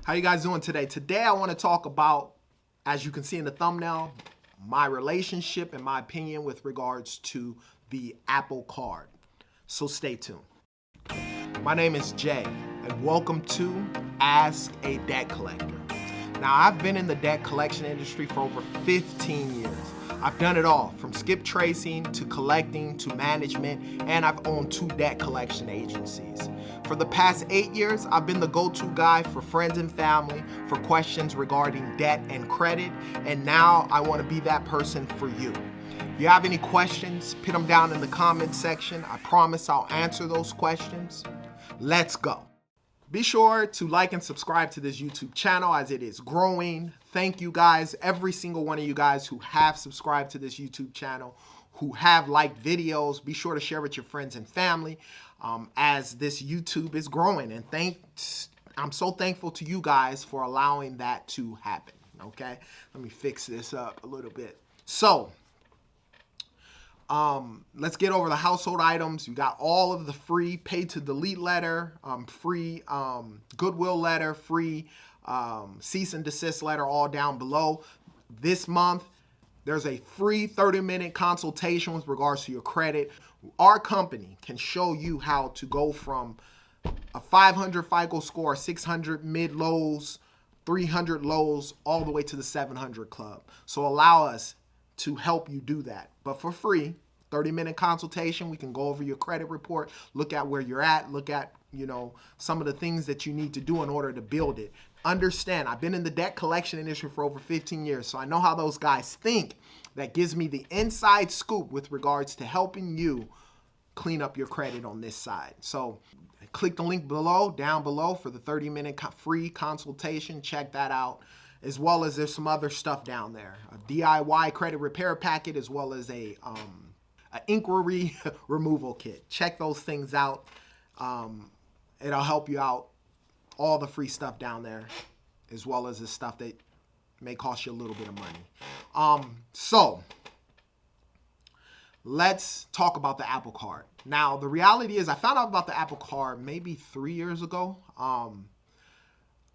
How you guys doing today? Today I want to talk about, as you can see in the thumbnail, my relationship and my opinion with regards to the Apple Card. So stay tuned. My name is Jay, and welcome to Ask a Debt Collector. Now, I've been in the debt collection industry for over 15 years. I've done it all, from skip tracing to collecting to management, and I've owned 2 debt collection agencies. For the past 8 years, I've been the go-to guy for friends and family for questions regarding debt and credit, and now I want to be that person for you. If you have any questions, put them down in the comment section. I promise I'll answer those questions. Let's go. Be sure to like and subscribe to this YouTube channel as it is growing. Thank you guys, every single one of you guys who have subscribed to this YouTube channel, who have liked videos. Be sure to share with your friends and family as this YouTube is growing. And I'm so thankful to you guys for allowing that to happen, okay? Let me fix this up a little bit. So, let's get over the household items. You got all of the free pay to delete letter, free goodwill letter, free cease and desist letter, all down below. This month, there's a free 30-minute consultation with regards to your credit. Our company can show you how to go from a 500 FICO score, 600 mid-lows, 300 lows, all the way to the 700 club. So allow us to help you do that, but for free. 30-minute consultation. We can go over your credit report, look at where you're at, look at, some of the things that you need to do in order to build it. Understand, I've been in the debt collection industry for over 15 years, so I know how those guys think. That gives me the inside scoop with regards to helping you clean up your credit on this side. So click the link down below for the 30-minute free consultation. Check that out. As well as there's some other stuff down there. A DIY credit repair packet, as well as an inquiry removal kit. Check those things out. It'll help you out. All the free stuff down there, as well as the stuff that may cost you a little bit of money. So let's talk about the Apple Card. Now, the reality is I found out about the Apple Card maybe 3 years ago.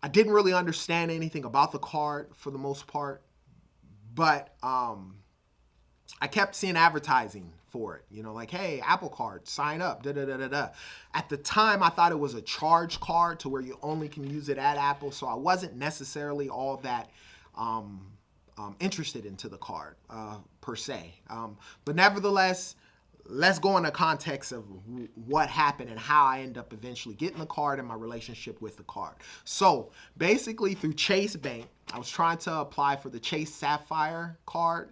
I didn't really understand anything about the card for the most part, but I kept seeing advertising for it, like, hey, Apple Card, sign up, da-da-da-da-da. At the time, I thought it was a charge card to where you only can use it at Apple, so I wasn't necessarily all that interested into the card per se. But nevertheless, let's go into context of what happened and how I end up eventually getting the card and my relationship with the card. So basically through Chase Bank, I was trying to apply for the Chase Sapphire card,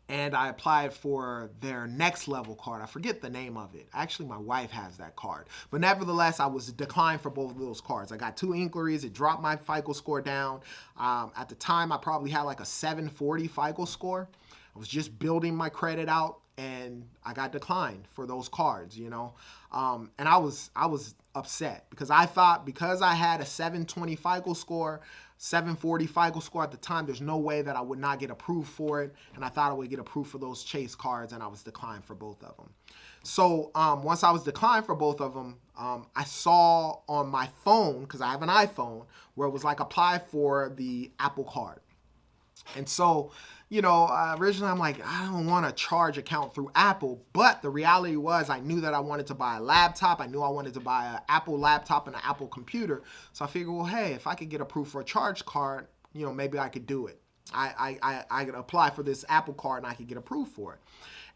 and I applied for their next level card. I forget the name of it. Actually, my wife has that card. But nevertheless, I was declined for both of those cards. I got 2 inquiries. It dropped my FICO score down. At the time, I probably had like a 740 FICO score. I was just building my credit out, and I got declined for those cards, and I was upset because I thought, because I had a 720 FICO score, 740 FICO score at the time, there's no way that I would not get approved for it, and I thought I would get approved for those Chase cards, and I was declined for both of them. So once I was declined for both of them, I saw on my phone, because I have an iPhone, where it was like apply for the Apple Card. And so, originally I'm like, I don't want a charge account through Apple, but the reality was I knew that I wanted to buy a laptop. I knew I wanted to buy an Apple laptop and an Apple computer. So I figured, well, hey, if I could get approved for a charge card, maybe I could do it. I could apply for this Apple card and I could get approved for it.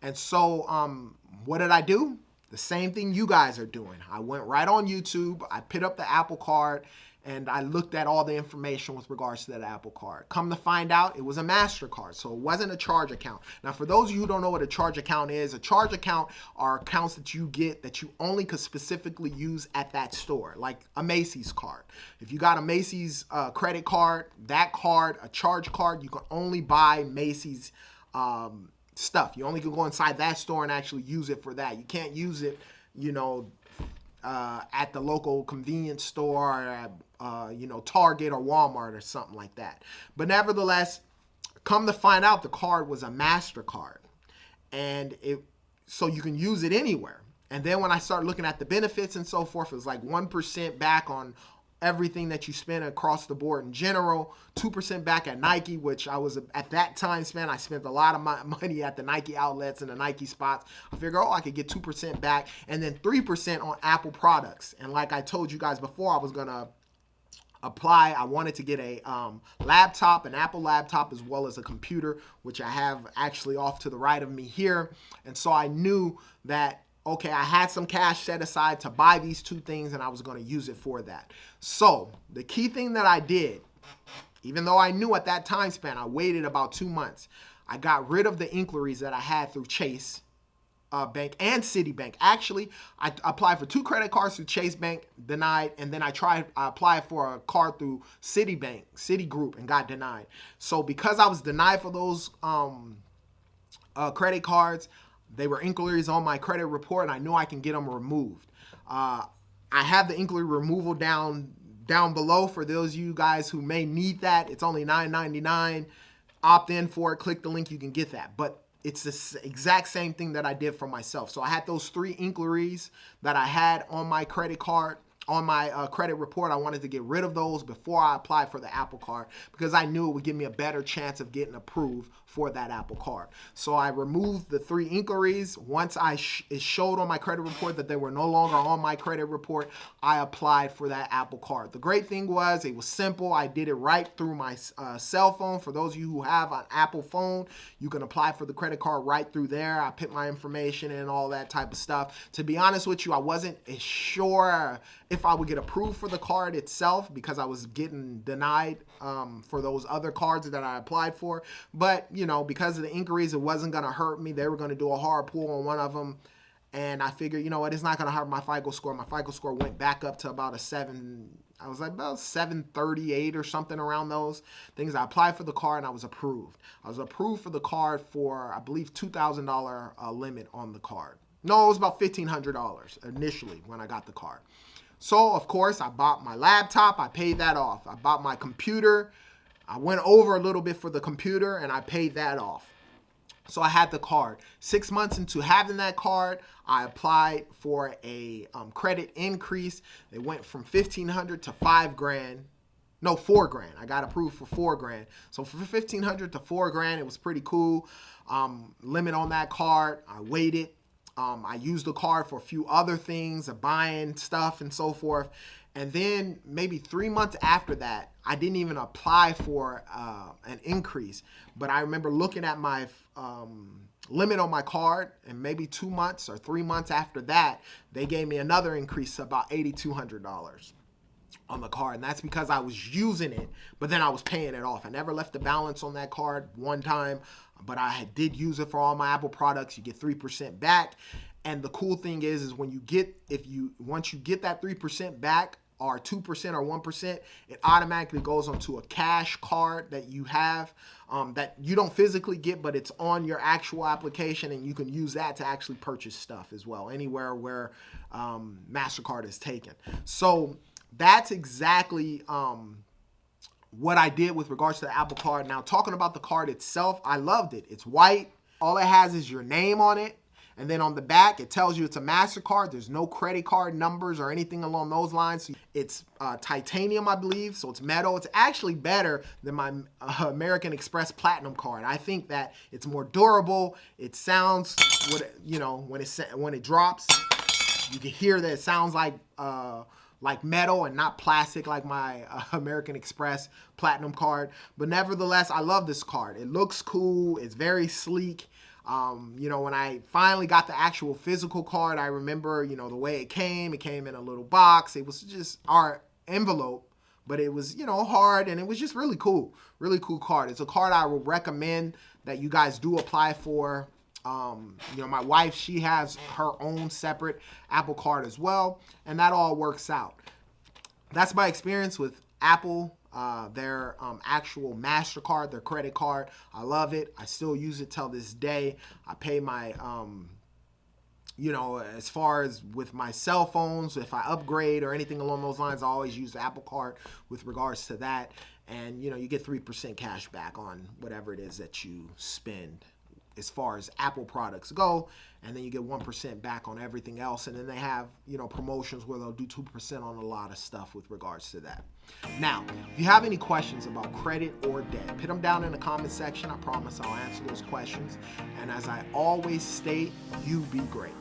And so what did I do? The same thing you guys are doing. I went right on YouTube. I picked up the Apple card, and I looked at all the information with regards to that Apple card. Come to find out, it was a MasterCard, so it wasn't a charge account. Now, for those of you who don't know what a charge account is, a charge account are accounts that you get that you only could specifically use at that store, like a Macy's card. If you got a Macy's credit card, that card, a charge card, you can only buy Macy's stuff. You only can go inside that store and actually use it for that. You can't use it, at the local convenience store, or at, Target or Walmart or something like that. But nevertheless, come to find out, the card was a MasterCard, and so you can use it anywhere. And then when I started looking at the benefits and so forth, it was like 1% back on everything that you spend across the board in general. 2% back at Nike, which I was at that time I spent a lot of my money at the Nike outlets and the Nike spots. I figured, I could get 2% back, and then 3% on Apple products. And like I told you guys before, I was gonna apply. I wanted to get a laptop, an Apple laptop, as well as a computer, which I have actually off to the right of me here. And so I knew that, okay, I had some cash set aside to buy these two things, and I was going to use it for that. So the key thing that I did, even though I knew at that time span, I waited about 2 months. I got rid of the inquiries that I had through Chase Bank and Citibank. Actually, I applied for 2 credit cards through Chase Bank, denied, and then I applied for a card through Citigroup, and got denied. So because I was denied for those credit cards, they were inquiries on my credit report, and I knew I can get them removed. I have the inquiry removal down below for those of you guys who may need that. It's only $9.99. Opt in for it. Click the link. You can get that. But it's the exact same thing that I did for myself. So I had those 3 inquiries that I had on my credit card, on my credit report. I wanted to get rid of those before I applied for the Apple card, because I knew it would give me a better chance of getting approved for that Apple card. So I removed the 3 inquiries. Once it showed on my credit report that they were no longer on my credit report, I applied for that Apple card. The great thing was it was simple. I did it right through my cell phone. For those of you who have an Apple phone, you can apply for the credit card right through there. I put my information in and all that type of stuff. To be honest with you, I wasn't sure if I would get approved for the card itself, because I was getting denied for those other cards that I applied for. But, because of the inquiries, it wasn't going to hurt me. They were going to do a hard pull on one of them. And I figured, it's not going to hurt my FICO score. My FICO score went back up to about I was like about 738 or something around those things. I applied for the card, and I was approved. I was approved for the card for, I believe, $2,000 limit on the card. No, it was about $1,500 initially when I got the card. So, of course, I bought my laptop. I paid that off. I bought my computer. I went over a little bit for the computer, and I paid that off. So I had the card. 6 months into having that card, I applied for a credit increase. It went from $1,500 to $5,000. No, $4,000. I got approved for $4,000. So for $1,500 to $4,000, it was pretty cool. Limit on that card. I waited. I used the card for a few other things, buying stuff and so forth. And then maybe 3 months after that, I didn't even apply for an increase. But I remember looking at my limit on my card, and maybe 2 months or 3 months after that, they gave me another increase of about $8,200 on the card. And that's because I was using it, but then I was paying it off. I never left the balance on that card one time, but I did use it for all my Apple products. You get 3% back. And the cool thing is once you get that 3% back, or 2% or 1%, it automatically goes onto a cash card that you have that you don't physically get, but it's on your actual application, and you can use that to actually purchase stuff as well, anywhere where MasterCard is taken. So that's exactly what I did with regards to the Apple card. Now, talking about the card itself, I loved it. It's white. All it has is your name on it. And then on the back, it tells you it's a MasterCard. There's no credit card numbers or anything along those lines. It's titanium, I believe, so it's metal. It's actually better than my American Express Platinum card. I think that it's more durable. It sounds, when it drops, you can hear that it sounds like metal and not plastic like my American Express Platinum card. But nevertheless, I love this card. It looks cool. It's very sleek. When I finally got the actual physical card, I remember, the way it came in a little box. It was just our envelope, but it was, hard, and it was just really cool card. It's a card I would recommend that you guys do apply for. My wife, she has her own separate Apple card as well, and that all works out. That's my experience with Apple. Their actual MasterCard, their credit card. I love it. I still use it till this day. I pay my, as far as with my cell phones, if I upgrade or anything along those lines, I always use the Apple card with regards to that. And, you get 3% cash back on whatever it is that you spend as far as Apple products go, and then you get 1% back on everything else. And then they have, promotions where they'll do 2% on a lot of stuff with regards to that. Now, if you have any questions about credit or debt, put them down in the comment section. I promise I'll answer those questions. And as I always state, you be great.